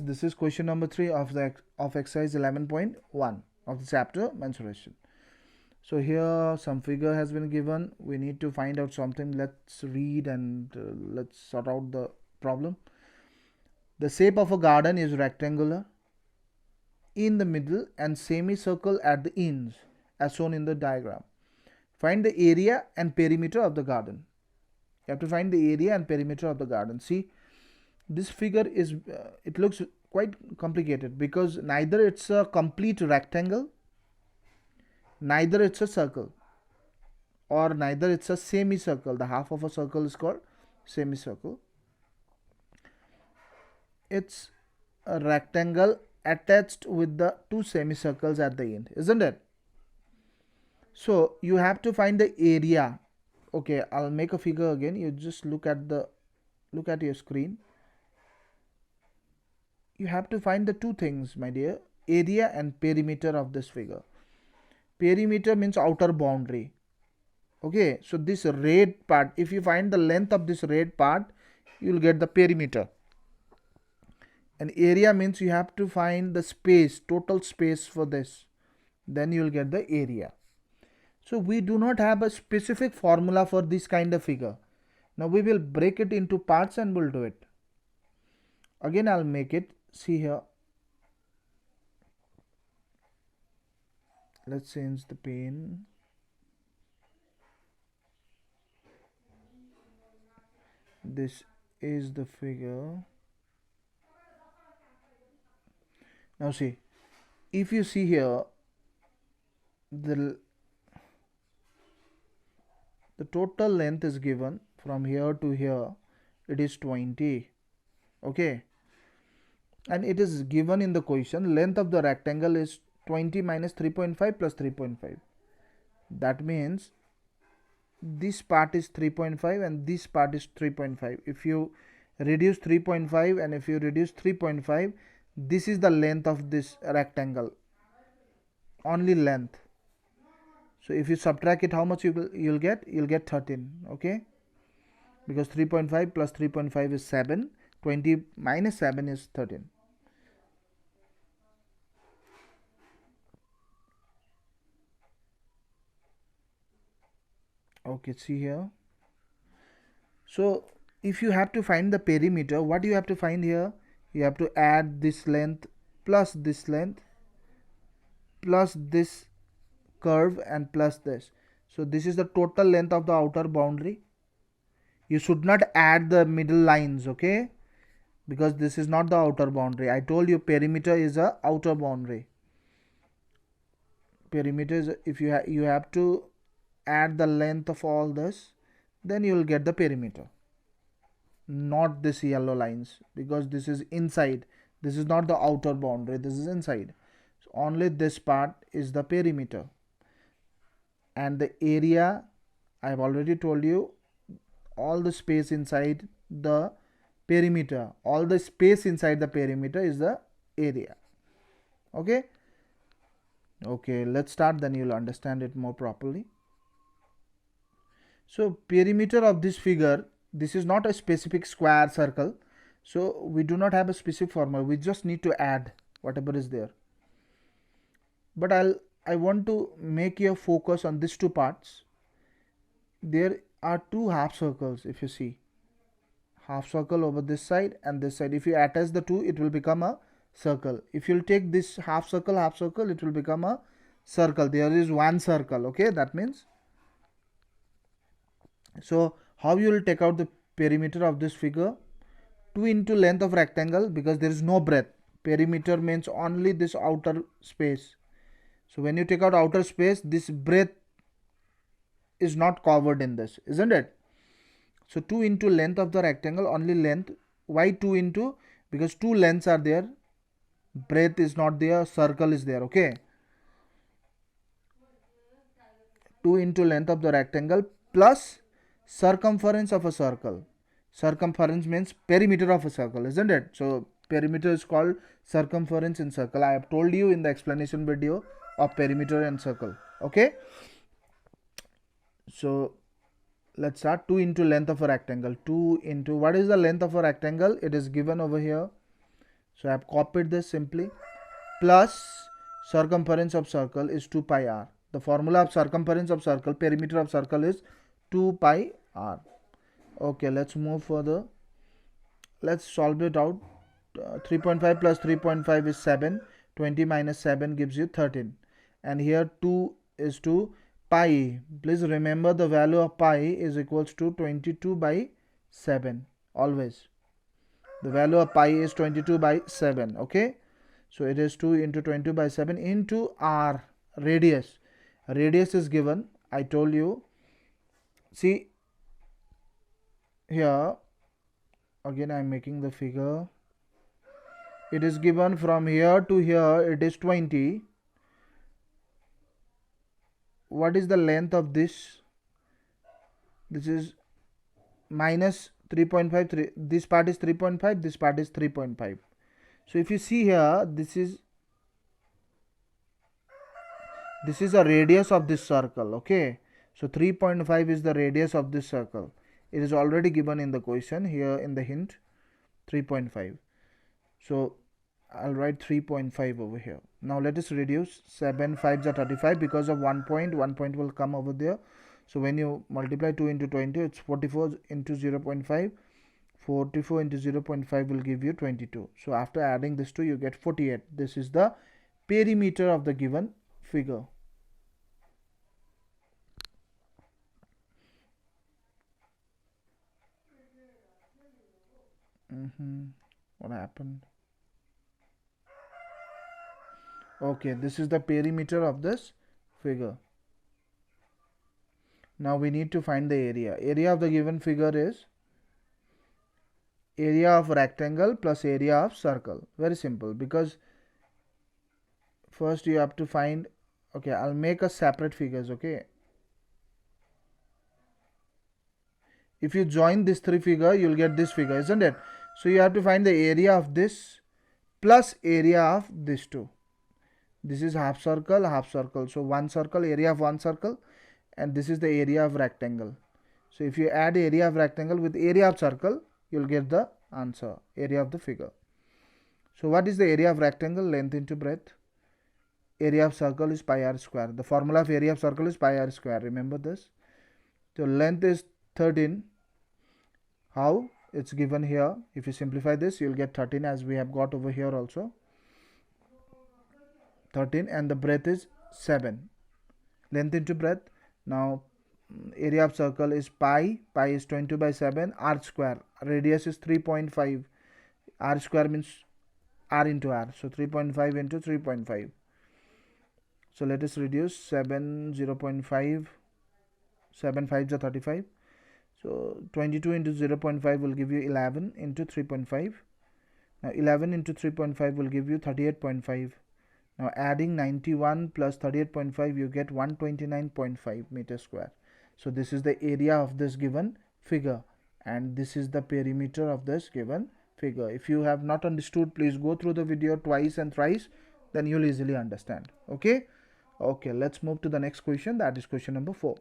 this is question number 3 of the exercise 11.1 of the chapter mensuration. So here some figure has been given. We need to find out something. Let's read and let's sort out the problem. The shape of a garden is rectangular in the middle and semicircle at the ends as shown in the diagram. Find the area and perimeter of the garden. You have to find the area and perimeter of the garden. See, this figure is it looks quite complicated because neither it's a complete rectangle, neither it's a circle, or neither it's a semicircle. The half of a circle is called semicircle. It's a rectangle attached with the two semicircles at the end, isn't it? So you have to find the area. Okay, I'll make a figure again. You just look at your screen. You have to find the two things, my dear: area and perimeter of this figure. Perimeter means outer boundary. Okay, so this red part, if you find the length of this red part, you will get the perimeter. And area means you have to find the space, total space for this, then you will get the area. So we do not have a specific formula for this kind of figure. Now we will break it into parts and we'll do it. Again I'll make it. See here, let's change the pen. This is the figure. Now see, if you see here, the total length is given from here to here, it is 20. Okay, and it is given in the question length of the rectangle is 20 minus 3.5 plus 3.5. That means this part is 3.5 and this part is 3.5. If you reduce 3.5 and if you reduce 3.5, this is the length of this rectangle, only length. So if you subtract it, how much you'll get? You'll get 13. Okay, because 3.5 plus 3.5 is 7. 20 minus 7 is 13. Okay, see here. So if you have to find the perimeter, what you have to find here? You have to add this length plus this length plus this curve and plus this. So this is the total length of the outer boundary. You should not add the middle lines, okay, because this is not the outer boundary. I told you perimeter is a outer boundary. Perimeter is if you have to add the length of all this, then you will get the perimeter, not this yellow lines, because this is inside. This is not the outer boundary, this is inside. So only this part is the perimeter. And the area, I have already told you, all the space inside the perimeter, all the space inside the perimeter is the area. Okay, okay, let's start, then you'll understand it more properly. So perimeter of this figure, this is not a specific square circle, so we do not have a specific formula. We just need to add whatever is there. But I want to make your focus on these two parts. There are two half circles. If you see, half circle over this side and this side, if you attach the two, it will become a circle. If you'll take this half circle, it will become a circle. There is one circle. Okay, that means, so how you will take out the perimeter of this figure? 2 into length of rectangle, because there is no breadth. Perimeter means only this outer space. So when you take out outer space, this breadth is not covered in this, isn't it? So 2 into length of the rectangle, only length. Why 2 into? Because two lengths are there, breadth is not there, circle is there. Okay, 2 into length of the rectangle plus circumference of a circle. Circumference means perimeter of a circle, isn't it? So perimeter is called circumference in circle. I have told you in the explanation video of perimeter and circle. Okay, so let's start. 2 into length of a rectangle. 2 into, what is the length of a rectangle? It is given over here. So I have copied this simply. Plus circumference of circle is 2 pi r. The formula of circumference of circle, perimeter of circle, is 2 pi r. Okay, let's move further. Let's solve it out. 3.5 plus 3.5 is 7. 20 minus 7 gives you 13. And here 2 is to pi. Please remember the value of pi is equals to 22 by 7. Always. The value of pi is 22 by 7. Okay. So it is 2 into 22 by 7 into r, radius. Radius is given. I told you. See here. Again I am making the figure. It is given from here to here, it is 20. What is the length of this? This is minus 3.5. This part is 3.5, this part is 3.5. So if you see here, this is a radius of this circle. Okay, so 3.5 is the radius of this circle. It is already given in the question here in the hint, 3.5. So I'll write 3.5 over here. Now let us reduce. 7 5s are 35 because of 1 point. 1 point will come over there. So when you multiply 2 into 20, it's 44 into 0.5. 44 into 0.5 will give you 22. So after adding this 2, you get 48. This is the perimeter of the given figure. What happened? Okay, this is the perimeter of this figure. Now we need to find the area. Area of the given figure is area of rectangle plus area of circle. Very simple, because first you have to find. Okay, I'll make a separate figures. Okay, if you join this 3 figure, you'll get this figure, isn't it? So you have to find the area of this plus area of this 2. This is half circle, half circle. So one circle, area of one circle, and this is the area of rectangle. So if you add area of rectangle with area of circle, you'll get the answer, area of the figure. So what is the area of rectangle? Length into breadth. Area of circle is pi r square. The formula of area of circle is pi r square. Remember this. So length is 13. How? It's given here. If you simplify this, you'll get 13, as we have got over here also. 13, and the breadth is 7. Length into breadth. Now area of circle is pi. Pi is 22 by 7. R square. Radius is 3.5. R square means r into r. So 3.5 into 3.5. So let us reduce. 7 0.5. 7 5s are 35. So 22 into 0.5 will give you 11 into 3.5. Now 11 into 3.5 will give you 38.5. Now adding 91 plus 38.5, you get 129.5 meter square. So this is the area of this given figure, and this is the perimeter of this given figure. If you have not understood, please go through the video twice and thrice, then you'll easily understand. Okay, let's move to the next question. That is question number 4.